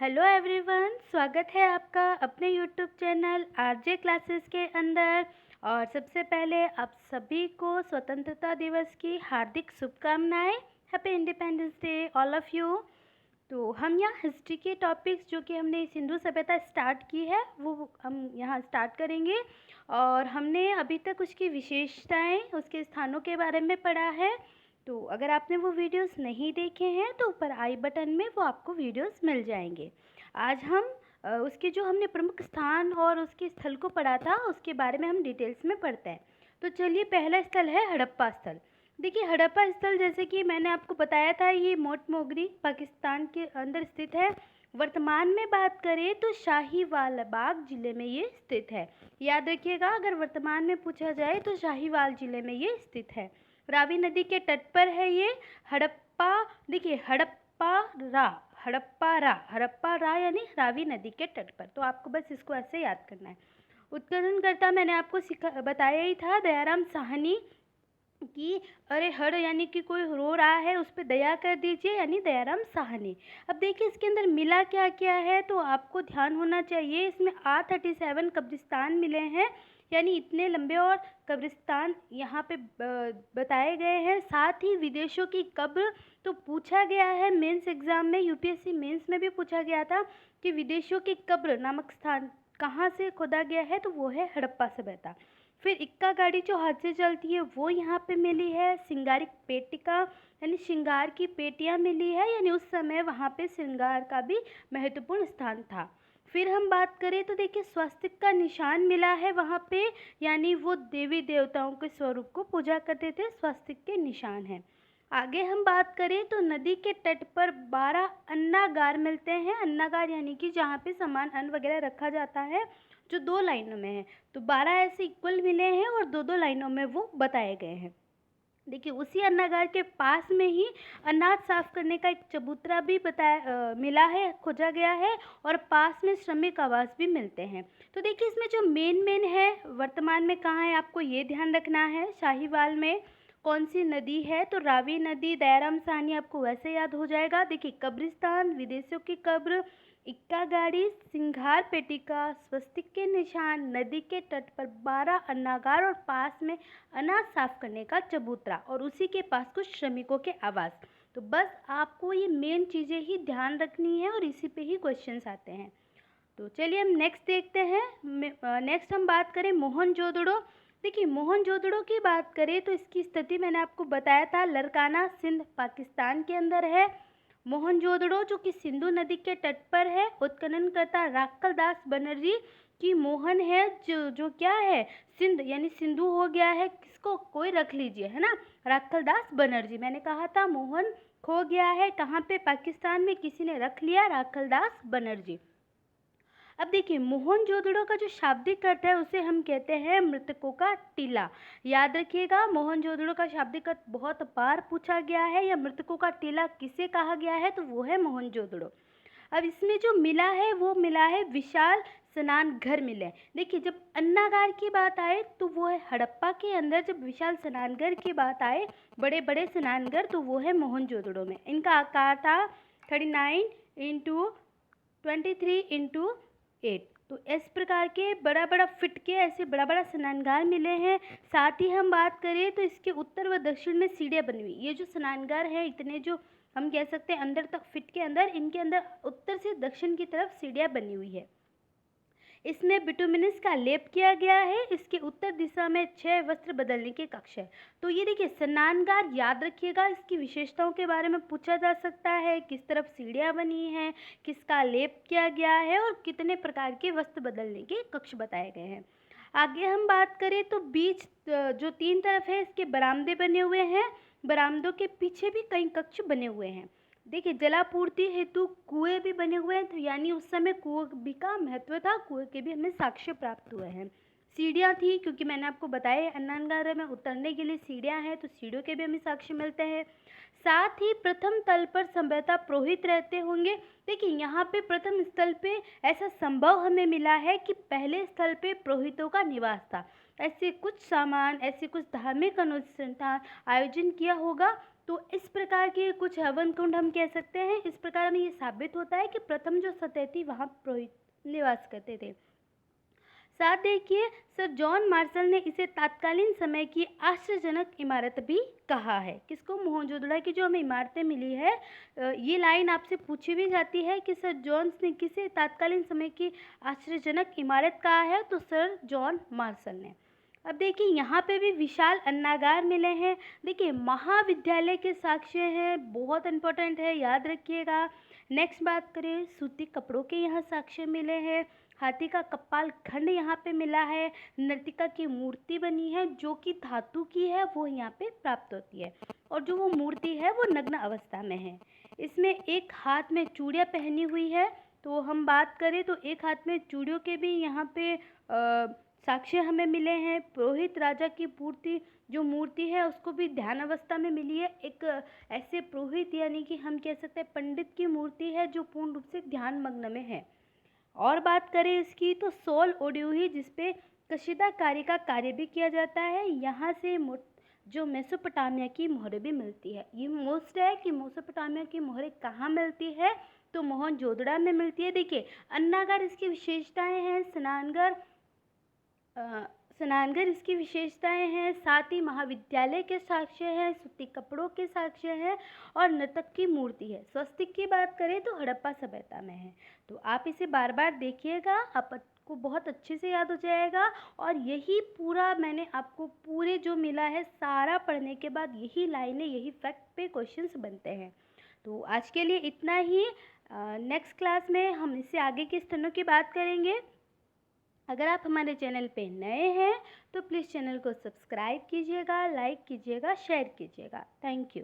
Hello everyone, स्वागत है आपका अपने यूट्यूब चैनल आरजे क्लासेस के अंदर। और सबसे पहले आप सभी को स्वतंत्रता दिवस की हार्दिक शुभकामनाएं। Happy independence day all of you. तो हम यहाँ हिस्ट्री के टॉपिक्स जो कि हमने सिंधु सभ्यता स्टार्ट की है वो हम यहाँ स्टार्ट करेंगे। और हमने अभी तक उसकी विशेषताएं, उसके स्थानों के बारे में पढ़ा है। तो अगर आपने वो वीडियोस नहीं देखे हैं तो ऊपर आई बटन में वो आपको वीडियोस मिल जाएंगे। आज हम उसके जो हमने प्रमुख स्थान और उसके स्थल को पढ़ा था उसके बारे में हम डिटेल्स में पढ़ते हैं। तो चलिए, पहला स्थल है हड़प्पा स्थल। देखिए, हड़प्पा स्थल जैसे कि मैंने आपको बताया था, ये मोटमोगरी पाकिस्तान के अंदर स्थित है। वर्तमान में बात करें तो शाहीवाल बाग जिले में ये स्थित है। याद रखिएगा, अगर वर्तमान में पूछा जाए तो शाहीवाल जिले में ये स्थित है। रावी नदी के तट पर है ये हड़प्पा। देखिए, हड़प्पा रा यानी रावी नदी के तट पर। तो आपको बस इसको ऐसे याद करना है। उत्खननकर्ता मैंने आपको बताया ही था, दयाराम साहनी कि अरे हड़ यानी कि कोई रो रहा है उस पर दया कर दीजिए, यानी दयाराम साहनी। अब देखिए इसके अंदर मिला क्या क्या है, तो आपको ध्यान होना चाहिए। इसमें R37 कब्रिस्तान मिले हैं, यानी इतने लंबे और कब्रिस्तान यहाँ पे बताए गए हैं। साथ ही विदेशों की कब्र, तो पूछा गया है मेंस एग्जाम में, यूपीएससी मेंस में भी पूछा गया था कि विदेशों की कब्र नामक स्थान कहाँ से खोदा गया है, तो वो है हड़प्पा सभ्यता। फिर इक्का गाड़ी जो हाथ से चलती है वो यहाँ पे मिली है। श्रृंगारिक पेटिका यानी श्रृंगार की पेटियाँ मिली है, यानी उस समय वहाँ पे श्रृंगार का भी महत्वपूर्ण स्थान था। फिर हम बात करें तो देखिए, स्वस्तिक का निशान मिला है वहाँ पे, यानी वो देवी देवताओं के स्वरूप को पूजा करते थे, स्वस्तिक के निशान हैं। आगे हम बात करें तो नदी के तट पर 12 अन्नागार मिलते हैं। अन्नागार यानी कि जहाँ पे सामान अन्न वगैरह रखा जाता है, जो 2 लाइनों में है। तो 12 ऐसे इक्वल मिले हैं और 2-2 लाइनों में वो बताए गए हैं। देखिए, उसी अन्नागार के पास में ही अनाज साफ करने का एक चबूतरा भी मिला है, खोजा गया है। और पास में श्रमिक आवास भी मिलते हैं। तो देखिए, इसमें जो मेन है वर्तमान में कहाँ है, आपको ये ध्यान रखना है। शाहीवाल में कौन सी नदी है, तो रावी नदी। दयाराम साहनी आपको वैसे याद हो जाएगा। देखिए, कब्रिस्तान, विदेशियों की कब्र, इक्का गाड़ी, सिंघार पेटिका, स्वस्तिक के निशान, नदी के तट पर 12 अन्नागार और पास में अनाज साफ करने का चबूतरा, और उसी के पास कुछ श्रमिकों के आवास। तो बस आपको ये मेन चीज़ें ही ध्यान रखनी है और इसी पे ही क्वेश्चंस आते हैं। तो चलिए हम नेक्स्ट देखते हैं। नेक्स्ट हम बात करें मोहनजोदड़ो। देखिए, मोहनजोदड़ो की बात करें तो इसकी स्थिति मैंने आपको बताया था, लरकाना सिंध पाकिस्तान के अंदर है। मोहनजोदड़ो जो कि सिंधु नदी के तट पर है। उत्खननकर्ता राक्खल दास बनर्जी की मोहन है, जो क्या है, सिंध यानी सिंधु हो गया है, किसको कोई रख लीजिए, है ना, राक्खल दास बनर्जी। मैंने कहा था मोहन खो गया है, कहाँ पे, पाकिस्तान में, किसी ने रख लिया, राक्खल दास बनर्जी। अब देखिए, मोहनजोदड़ो का जो शाब्दिक अर्थ है उसे हम कहते हैं मृतकों का टीला। याद रखिएगा, मोहनजोदड़ो का शाब्दिक अर्थ बहुत बार पूछा गया है, या मृतकों का टीला किसे कहा गया है, तो वो है मोहनजोदड़ो। अब इसमें जो मिला है वो मिला है विशाल स्नान घर मिले। देखिए, जब अन्नागार की बात आए तो वो है हड़प्पा के अंदर, जब विशाल स्नानघर की बात आए, बड़े बड़े स्नानघर, तो वो है मोहनजोदड़ो में। इनका आकार था 39x23x8। तो इस प्रकार के बड़ा बड़ा फिट के ऐसे बड़ा बड़ा स्नानगार मिले हैं। साथ ही हम बात करें तो इसके उत्तर व दक्षिण में सीढ़ियाँ बनी हुई। ये जो स्नानगार है, इतने जो हम कह सकते हैं अंदर तक फिट के अंदर, इनके अंदर उत्तर से दक्षिण की तरफ सीढ़ियाँ बनी हुई है। इसमें बिटुमिनस का लेप किया गया है। इसके उत्तर दिशा में 6 वस्त्र बदलने के कक्ष है। तो ये देखिए, स्नानगार याद रखिएगा, इसकी विशेषताओं के बारे में पूछा जा सकता है, किस तरफ सीढ़ियाँ बनी हैं, किसका लेप किया गया है, और कितने प्रकार के वस्त्र बदलने के कक्ष बताए गए हैं। आगे हम बात करें तो बीच जो 3 तरफ है, इसके बरामदे बने हुए हैं। बरामदों के पीछे भी कई कक्ष बने हुए हैं। देखिए, जलापूर्ति हेतु कुएं भी बने हुए हैं, तो यानी उस समय कुएं भी का महत्व था, कुएं के भी हमें साक्ष्य प्राप्त हुए हैं। सीढ़ियाँ थी, क्योंकि मैंने आपको बताया अन्नागार में उतरने के लिए सीढ़ियाँ हैं, तो सीढ़ियों के भी हमें साक्ष्य मिलते हैं। साथ ही प्रथम तल पर संभवतः पुरोहित रहते होंगे। देखिए, यहाँ पे प्रथम स्थल पे ऐसा संभव हमें मिला है कि पहले स्थल पे पुरोहितों का निवास था। ऐसे कुछ सामान, ऐसे कुछ धार्मिक अनुष्ठान आयोजन किया होगा। तो इस प्रकार के कुछ हवन कुंड हम कह सकते हैं। इस प्रकार हमें ये साबित होता है कि प्रथम जो सतह थी वहाँ पुरोहित निवास करते थे। साथ देखिए, सर जॉन मार्शल ने इसे तात्कालीन समय की आश्चर्यजनक इमारत भी कहा है। किसको? मोहनजोदड़ो की जो हमें इमारतें मिली है, ये लाइन आपसे पूछी भी जाती है कि सर जॉन्स ने किसे तात्कालीन समय की आश्चर्यजनक इमारत कहा है, तो सर जॉन मार्शल ने। अब देखिए यहाँ पे भी विशाल अन्नागार मिले हैं। देखिए महाविद्यालय के साक्ष्य हैं, बहुत इंपॉर्टेंट है, याद रखिएगा। नेक्स्ट बात करें, सूती कपड़ों के यहाँ साक्ष्य मिले हैं। हाथी का कपाल खंड यहाँ पे मिला है। नर्तिका की मूर्ति बनी है जो कि धातु की है, वो यहाँ पे प्राप्त होती है। और जो वो मूर्ति है वो नग्न अवस्था में है। इसमें एक हाथ में चूड़ियाँ पहनी हुई है। तो हम बात करें तो एक हाथ में चूड़ियों के भी यहाँ पे साक्ष्य हमें मिले हैं। पुरोहित राजा की जो मूर्ति है उसको भी ध्यान अवस्था में मिली है। एक ऐसे पुरोहित यानी कि हम कह सकते हैं पंडित की मूर्ति है जो पूर्ण रूप से ध्यान मग्न में है। और बात करें इसकी तो सोल ओडियोही जिसपे कशीदाकारी का कार्य भी किया जाता है। यहाँ से जो मेसोपोटामिया की मोहरें भी मिलती है। ये मोस्ट है कि मेसोपोटामिया की मोहरें कहाँ मिलती है, तो मोहनजोदड़ो में मिलती है। देखिए अन्नागार इसकी विशेषताएं हैं, स्नानघर इसकी विशेषताएं हैं, साथ ही महाविद्यालय के साक्ष्य हैं, सूती कपड़ों के साक्ष्य हैं और नर्तक की मूर्ति है। स्वस्तिक की बात करें तो हड़प्पा सभ्यता में है। तो आप इसे बार बार देखिएगा, आपको बहुत अच्छे से याद हो जाएगा। और यही पूरा मैंने आपको पूरे जो मिला है सारा पढ़ने के बाद यही लाइनें, यही फैक्ट पे क्वेश्चंस बनते हैं। तो आज के लिए इतना ही। नेक्स्ट क्लास में हम इससे आगे के स्थानों की बात करेंगे। अगर आप हमारे चैनल पे नए हैं तो प्लीज़ चैनल को सब्सक्राइब कीजिएगा, लाइक कीजिएगा, शेयर कीजिएगा। Thank you.